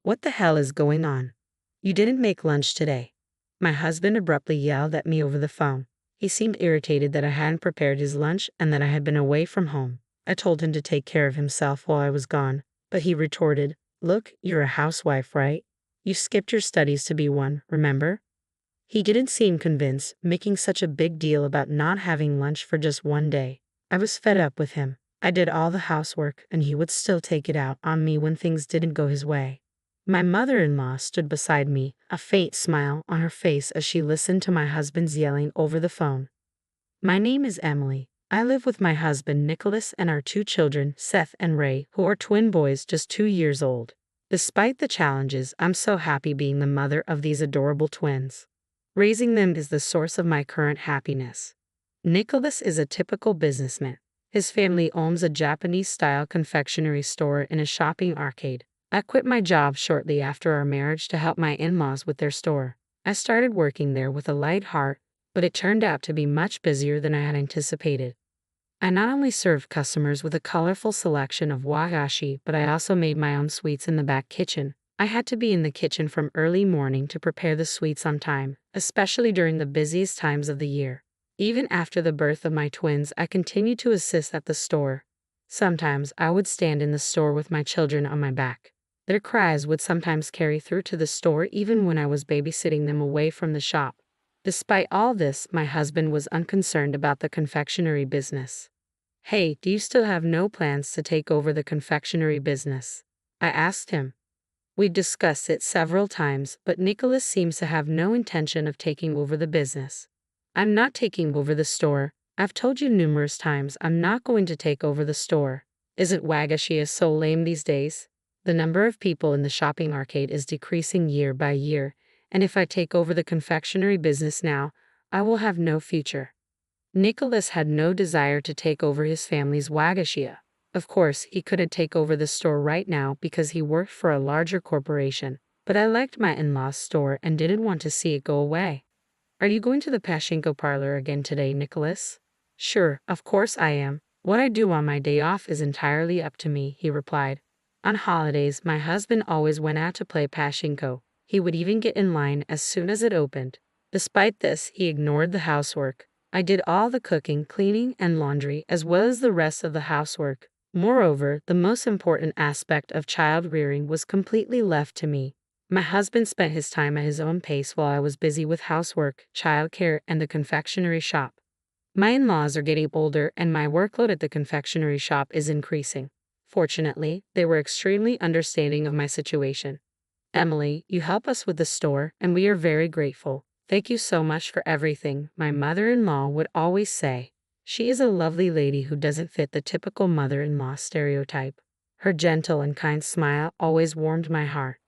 What the hell is going on? You didn't make lunch today. My husband abruptly yelled at me over the phone. He seemed irritated that I hadn't prepared his lunch and that I had been away from home. I told him to take care of himself while I was gone, but he retorted, "Look, you're a housewife, right? You skipped your studies to be one, remember?" He didn't seem convinced, making such a big deal about not having lunch for just one day. I was fed up with him. I did all the housework, and he would still take it out on me when things didn't go his way. My mother-in-law stood beside me, a faint smile on her face as she listened to my husband's yelling over the phone. "My name is Emily. I live with my husband Nicholas and our two children, Seth and Ray, who are twin boys just 2 years old. Despite the challenges, I'm so happy being the mother of these adorable twins. Raising them is the source of my current happiness." Nicholas is a typical businessman. His family owns a Japanese-style confectionery store in a shopping arcade. I quit my job shortly after our marriage to help my in-laws with their store. I started working there with a light heart, but it turned out to be much busier than I had anticipated. I not only served customers with a colorful selection of wagashi, but I also made my own sweets in the back kitchen. I had to be in the kitchen from early morning to prepare the sweets on time, especially during the busiest times of the year. Even after the birth of my twins, I continued to assist at the store. Sometimes I would stand in the store with my children on my back. Their cries would sometimes carry through to the store even when I was babysitting them away from the shop. Despite all this, my husband was unconcerned about the confectionery business. "Hey, do you still have no plans to take over the confectionery business?" I asked him. We discussed it several times, but Nicholas seems to have no intention of taking over the business. "I'm not taking over the store. I've told you numerous times I'm not going to take over the store. Isn't wagashi so lame these days? The number of people in the shopping arcade is decreasing year by year, and if I take over the confectionery business now, I will have no future." Nicholas had no desire to take over his family's wagashi. Of course, he couldn't take over the store right now because he worked for a larger corporation, but I liked my in-laws' store and didn't want to see it go away. "Are you going to the pachinko parlor again today, Nicholas?" "Sure, of course I am. What I do on my day off is entirely up to me," he replied. On holidays, my husband always went out to play pachinko. He would even get in line as soon as it opened. Despite this, he ignored the housework. I did all the cooking, cleaning, and laundry, as well as the rest of the housework. Moreover, the most important aspect of child rearing was completely left to me. My husband spent his time at his own pace while I was busy with housework, childcare, and the confectionery shop. My in-laws are getting older, and my workload at the confectionery shop is increasing. Fortunately, they were extremely understanding of my situation. "Emily, you help us with the store, and we are very grateful. Thank you so much for everything," my mother-in-law would always say. She is a lovely lady who doesn't fit the typical mother-in-law stereotype. Her gentle and kind smile always warmed my heart.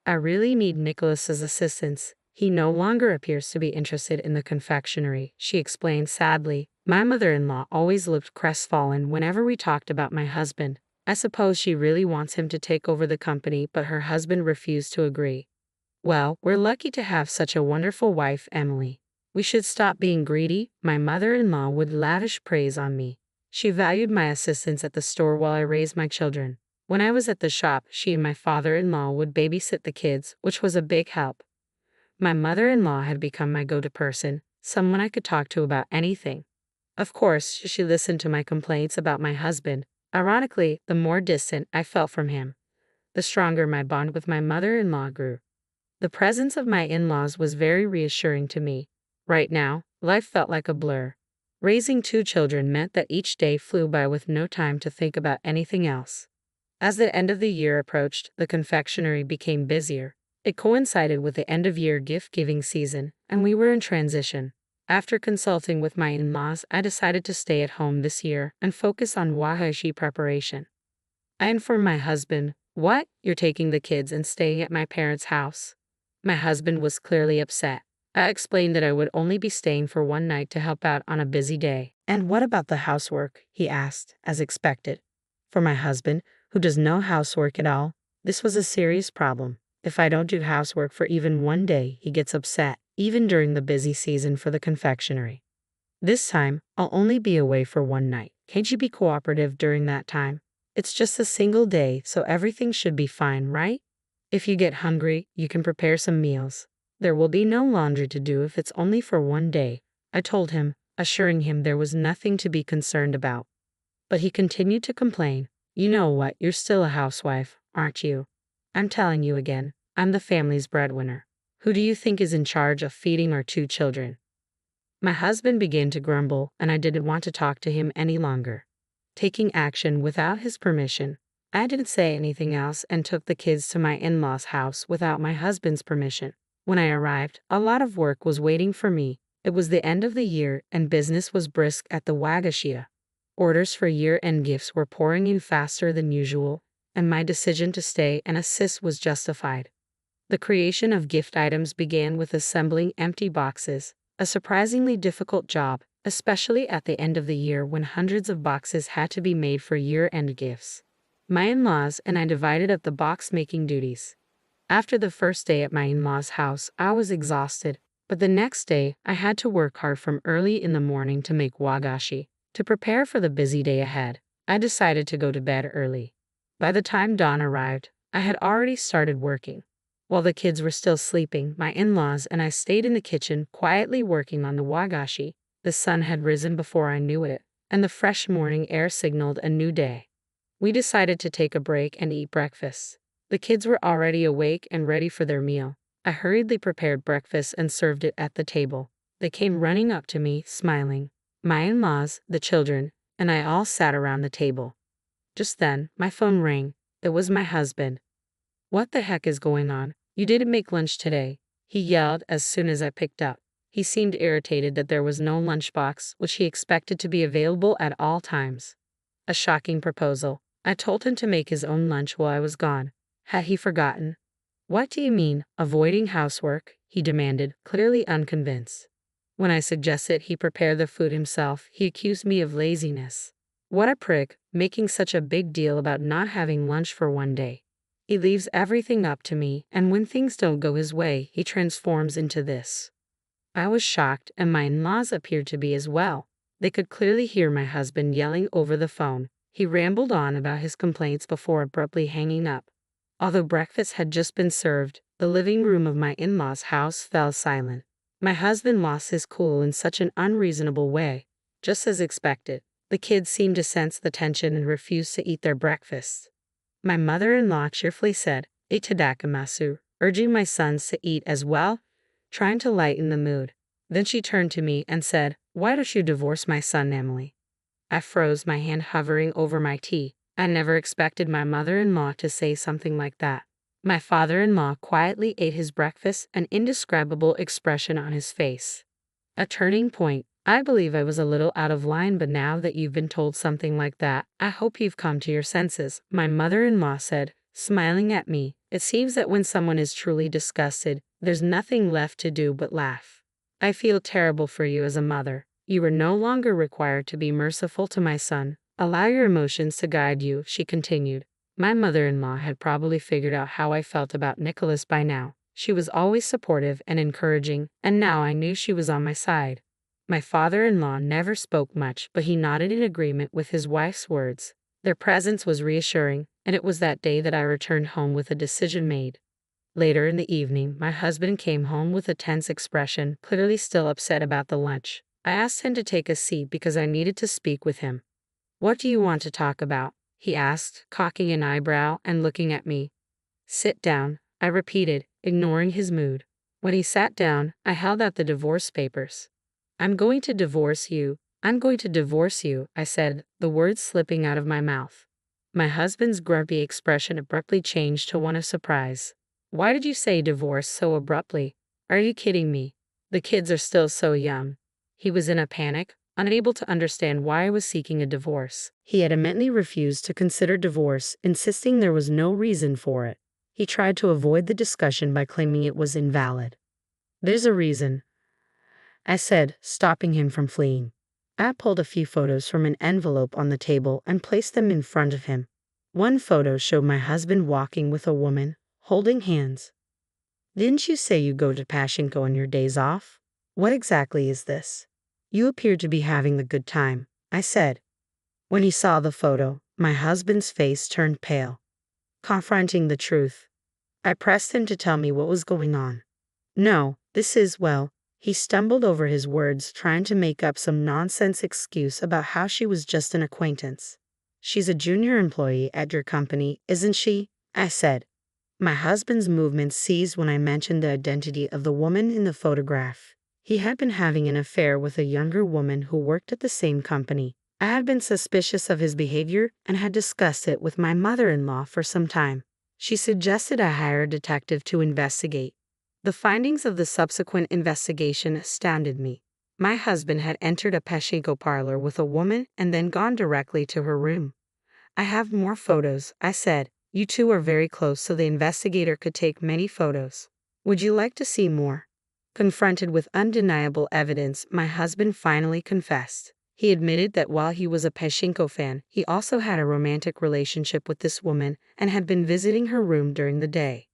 "I really need Nicholas's assistance. He no longer appears to be interested in the confectionery," she explained sadly. My mother-in-law always looked crestfallen whenever we talked about my husband. I suppose she really wants him to take over the company, but her husband refused to agree. "Well, we're lucky to have such a wonderful wife, Emily. We should stop being greedy." My mother-in-law would lavish praise on me. She valued my assistance at the store while I raised my children. When I was at the shop, she and my father-in-law would babysit the kids, which was a big help. My mother-in-law had become my go-to person, someone I could talk to about anything. Of course, she listened to my complaints about my husband. Ironically, the more distant I felt from him, the stronger my bond with my mother-in-law grew. The presence of my in-laws was very reassuring to me. Right now, life felt like a blur. Raising two children meant that each day flew by with no time to think about anything else. As the end of the year approached, the confectionery became busier. It coincided with the end-of-year gift-giving season, and we were in transition. After consulting with my in-laws, I decided to stay at home this year and focus on wagashi preparation. I informed my husband, "What? You're taking the kids and staying at my parents' house?" My husband was clearly upset. I explained that I would only be staying for one night to help out on a busy day. "And what about the housework?" he asked, as expected. For my husband, who does no housework at all, this was a serious problem. If I don't do housework for even one day, he gets upset, even during the busy season for the confectionery. "This time, I'll only be away for one night. Can't you be cooperative during that time? It's just a single day, so everything should be fine, right?" If you get hungry, you can prepare some meals. There will be no laundry to do if it's only for one day, I told him, assuring him there was nothing to be concerned about. But he continued to complain. You know what, you're still a housewife, aren't you? I'm telling you again, I'm the family's breadwinner. Who do you think is in charge of feeding our 2 children? My husband began to grumble, and I didn't want to talk to him any longer. Taking action without his permission, I didn't say anything else and took the kids to my in-laws' house without my husband's permission. When I arrived, a lot of work was waiting for me. It was the end of the year and business was brisk at the Wagashia. Orders for year-end gifts were pouring in faster than usual, and my decision to stay and assist was justified. The creation of gift items began with assembling empty boxes, a surprisingly difficult job, especially at the end of the year when hundreds of boxes had to be made for year-end gifts. My in-laws and I divided up the box-making duties. After the first day at my in-laws' house, I was exhausted, but the next day I had to work hard from early in the morning to make wagashi. To prepare for the busy day ahead, I decided to go to bed early. By the time dawn arrived, I had already started working. While the kids were still sleeping, my in-laws and I stayed in the kitchen quietly working on the wagashi. The sun had risen before I knew it, and the fresh morning air signaled a new day. We decided to take a break and eat breakfast. The kids were already awake and ready for their meal. I hurriedly prepared breakfast and served it at the table. They came running up to me, smiling. My in-laws, the children, and I all sat around the table. Just then, my phone rang. It was my husband. What the heck is going on? You didn't make lunch today, he yelled as soon as I picked up. He seemed irritated that there was no lunchbox, which he expected to be available at all times. A shocking proposal. I told him to make his own lunch while I was gone. Had he forgotten? What do you mean, avoiding housework? He demanded, clearly unconvinced. When I suggested he prepare the food himself, he accused me of laziness. What a prick, making such a big deal about not having lunch for one day. He leaves everything up to me, and when things don't go his way, he transforms into this. I was shocked, and my in-laws appeared to be as well. They could clearly hear my husband yelling over the phone. He rambled on about his complaints before abruptly hanging up. Although breakfast had just been served, the living room of my in-laws' house fell silent. My husband lost his cool in such an unreasonable way. Just as expected, the kids seemed to sense the tension and refused to eat their breakfast. My mother-in-law cheerfully said, "Itadakamasu," urging my sons to eat as well, trying to lighten the mood. Then she turned to me and said, "Why don't you divorce my son, Emily?" I froze, my hand hovering over my tea. I never expected my mother-in-law to say something like that. My father-in-law quietly ate his breakfast, an indescribable expression on his face. A turning point. I believe I was a little out of line, but now that you've been told something like that, I hope you've come to your senses, my mother-in-law said, smiling at me. It seems that when someone is truly disgusted, there's nothing left to do but laugh. I feel terrible for you as a mother. You are no longer required to be merciful to my son. Allow your emotions to guide you, she continued. My mother-in-law had probably figured out how I felt about Nicholas by now. She was always supportive and encouraging, and now I knew she was on my side. My father-in-law never spoke much, but he nodded in agreement with his wife's words. Their presence was reassuring, and it was that day that I returned home with a decision made. Later in the evening, my husband came home with a tense expression, clearly still upset about the lunch. I asked him to take a seat because I needed to speak with him. "What do you want to talk about?" he asked, cocking an eyebrow and looking at me. "Sit down," I repeated, ignoring his mood. When he sat down, I held out the divorce papers. I'm going to divorce you, I said, the words slipping out of my mouth. My husband's grumpy expression abruptly changed to one of surprise. "Why did you say divorce so abruptly? Are you kidding me? The kids are still so young." He was in a panic, unable to understand why I was seeking a divorce. He adamantly refused to consider divorce, insisting there was no reason for it. He tried to avoid the discussion by claiming it was invalid. "There's a reason," I said, stopping him from fleeing. I pulled a few photos from an envelope on the table and placed them in front of him. One photo showed my husband walking with a woman, holding hands. "Didn't you say you go to Pachinko on your days off? What exactly is this? You appear to be having a good time," I said. When he saw the photo, my husband's face turned pale. Confronting the truth, I pressed him to tell me what was going on. No, this is, well, he stumbled over his words, trying to make up some nonsense excuse about how she was just an acquaintance. She's a junior employee at your company, isn't she? I said. My husband's movements ceased when I mentioned the identity of the woman in the photograph. He had been having an affair with a younger woman who worked at the same company. I had been suspicious of his behavior and had discussed it with my mother-in-law for some time. She suggested I hire a detective to investigate. The findings of the subsequent investigation astounded me. My husband had entered a pachinko parlor with a woman and then gone directly to her room. I have more photos, I said. You two are very close, so the investigator could take many photos. Would you like to see more? Confronted with undeniable evidence, my husband finally confessed. He admitted that while he was a pachinko fan, he also had a romantic relationship with this woman and had been visiting her room during the day.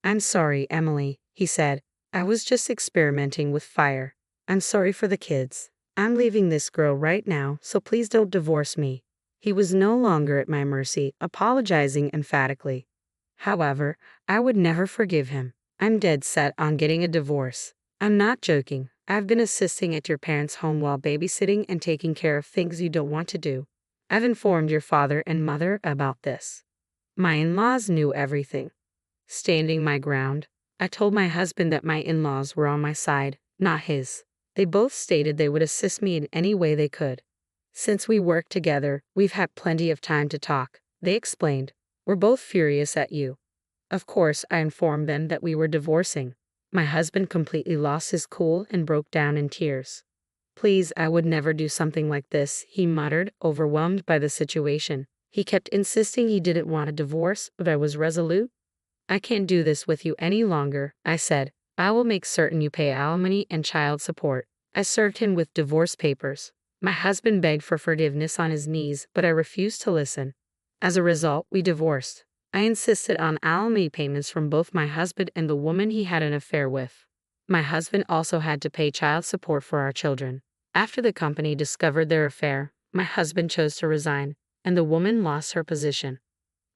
I'm sorry, Emily, he said. I was just experimenting with fire. I'm sorry for the kids. I'm leaving this girl right now, so please don't divorce me. He was no longer at my mercy, apologizing emphatically. However, I would never forgive him. I'm dead set on getting a divorce. I'm not joking. I've been assisting at your parents' home while babysitting and taking care of things you don't want to do. I've informed your father and mother about this. My in-laws knew everything. Standing my ground, I told my husband that my in-laws were on my side, not his. They both stated they would assist me in any way they could. Since we work together, we've had plenty of time to talk, they explained. We're both furious at you. Of course, I informed them that we were divorcing. My husband completely lost his cool and broke down in tears. Please, I would never do something like this, he muttered, overwhelmed by the situation. He kept insisting he didn't want a divorce, but I was resolute. I can't do this with you any longer, I said. I will make certain you pay alimony and child support. I served him with divorce papers. My husband begged for forgiveness on his knees, but I refused to listen. As a result, we divorced. I insisted on alimony payments from both my husband and the woman he had an affair with. My husband also had to pay child support for our children. After the company discovered their affair, my husband chose to resign, and the woman lost her position.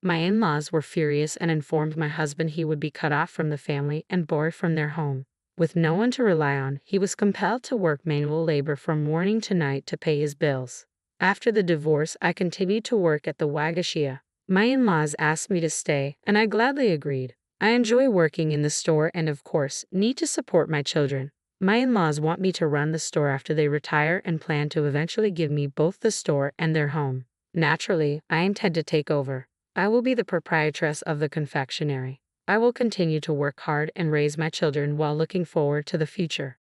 My in-laws were furious and informed my husband he would be cut off from the family and bored from their home. With no one to rely on, he was compelled to work manual labor from morning to night to pay his bills. After the divorce, I continued to work at the Wagashia. My in-laws asked me to stay, and I gladly agreed. I enjoy working in the store and, of course, need to support my children. My in-laws want me to run the store after they retire and plan to eventually give me both the store and their home. Naturally, I intend to take over. I will be the proprietress of the confectionery. I will continue to work hard and raise my children while looking forward to the future.